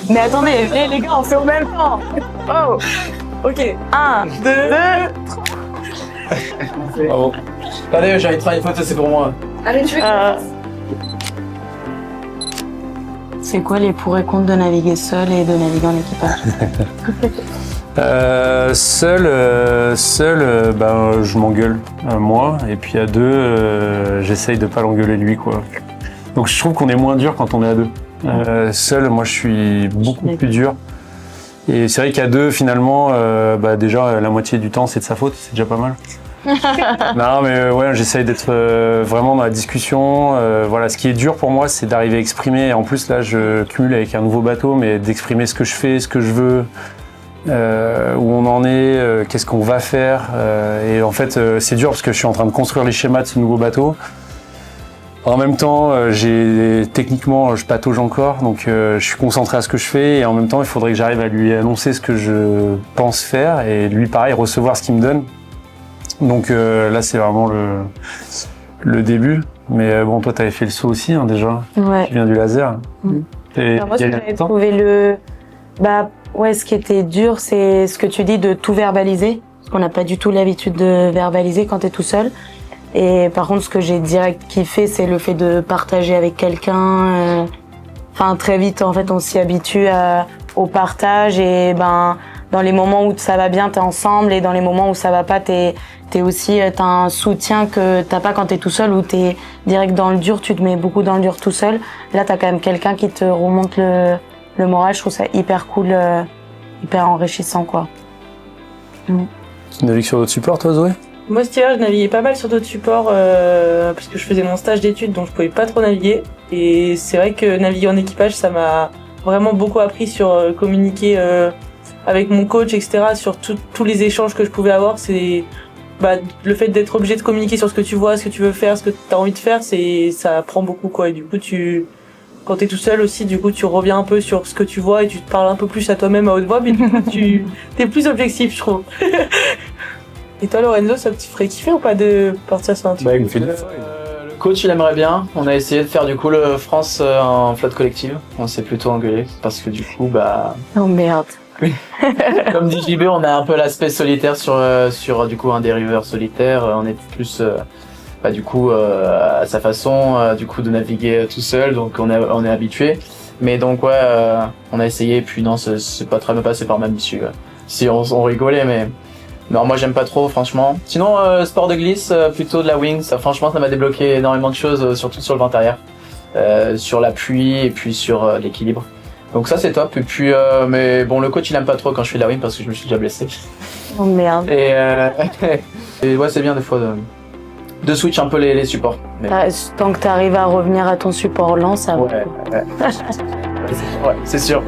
Mais attendez, les gars, on fait au même temps. Oh. Ok. 1, 2, 3. Bravo. Attendez, j'ai envie de prendre une photo, c'est pour moi. Allez, tu veux C'est quoi les pour et contre de naviguer seul et de naviguer en équipage? Seul, je m'engueule, moi, et puis à deux, j'essaye de pas l'engueuler lui, quoi. Donc je trouve qu'on est moins dur quand on est à deux. Seul, moi, je suis beaucoup plus dur. Et c'est vrai qu'à deux, finalement, déjà, la moitié du temps, c'est de sa faute, c'est déjà pas mal. Non, mais ouais, j'essaye d'être vraiment dans la discussion. Voilà, ce qui est dur pour moi, c'est d'arriver à exprimer. En plus, là, je cumule avec un nouveau bateau, mais d'exprimer ce que je fais, ce que je veux. Où on en est, qu'est-ce qu'on va faire. Et en fait, c'est dur parce que je suis en train de construire les schémas de ce nouveau bateau. En même temps, techniquement, je patauge encore, donc je suis concentré à ce que je fais. Et en même temps, il faudrait que j'arrive à lui annoncer ce que je pense faire et lui, pareil, recevoir ce qu'il me donne. Donc là, c'est vraiment le début. Mais bon, toi, t'avais fait le saut aussi, hein, déjà. Ouais. Tu viens du laser. Et Alors moi, ce que j'avais trouvé ce qui était dur, c'est ce que tu dis de tout verbaliser. Parce qu'on n'a pas du tout l'habitude de verbaliser quand t'es tout seul. Et par contre, ce que j'ai direct kiffé, c'est le fait de partager avec quelqu'un. Enfin, très vite, en fait, on s'y habitue au partage. Et dans les moments où ça va bien, t'es ensemble. Et dans les moments où ça va pas, t'as un soutien que t'as pas quand t'es tout seul, où t'es direct dans le dur, tu te mets beaucoup dans le dur tout seul. Là, t'as quand même quelqu'un qui te remonte le moral. Je trouve ça hyper cool, hyper enrichissant, quoi. Tu navigues sur d'autres supports, toi, Zoé? Moi, cet hiver, je naviguais pas mal sur d'autres supports parce que je faisais mon stage d'études, donc je pouvais pas trop naviguer. Et c'est vrai que naviguer en équipage, ça m'a vraiment beaucoup appris sur communiquer avec mon coach, etc., sur tous les échanges que je pouvais avoir. C'est le fait d'être obligé de communiquer sur ce que tu vois, ce que tu veux faire, ce que tu as envie de faire, ça apprend beaucoup, quoi. Et du coup, quand t'es tout seul aussi, du coup, tu reviens un peu sur ce que tu vois et tu te parles un peu plus à toi-même à haute voix, mais du coup, t'es plus objectif, je trouve. Et toi, Lorenzo, ça te ferait kiffer ou pas de partir sur un truc? Il me fait le coach, il aimerait bien. On a essayé de faire du coup le France en flotte collective. On s'est plutôt engueulé parce que du coup, Oh merde. comme dit JB, on a un peu l'aspect solitaire sur du coup un dériveur solitaire. On est plus du coup à sa façon du coup de naviguer tout seul, donc on est habitué. Mais donc ouais, on a essayé, puis non, c'est pas très bien passé par ma issue. Si on rigolait, mais non, moi j'aime pas trop, franchement. Sinon, sport de glisse, plutôt de la wing, ça franchement ça m'a débloqué énormément de choses, surtout sur le vent arrière, sur l'appui et puis sur l'équilibre. Donc ça c'est top. Et puis mais bon, le coach il aime pas trop quand je fais de la wing parce que je me suis déjà blessé. Oh merde. Et ouais, c'est bien des fois de switch un peu les supports. Mais... Tant que t'arrives à revenir à ton support lent, ça va. Ouais, c'est sûr.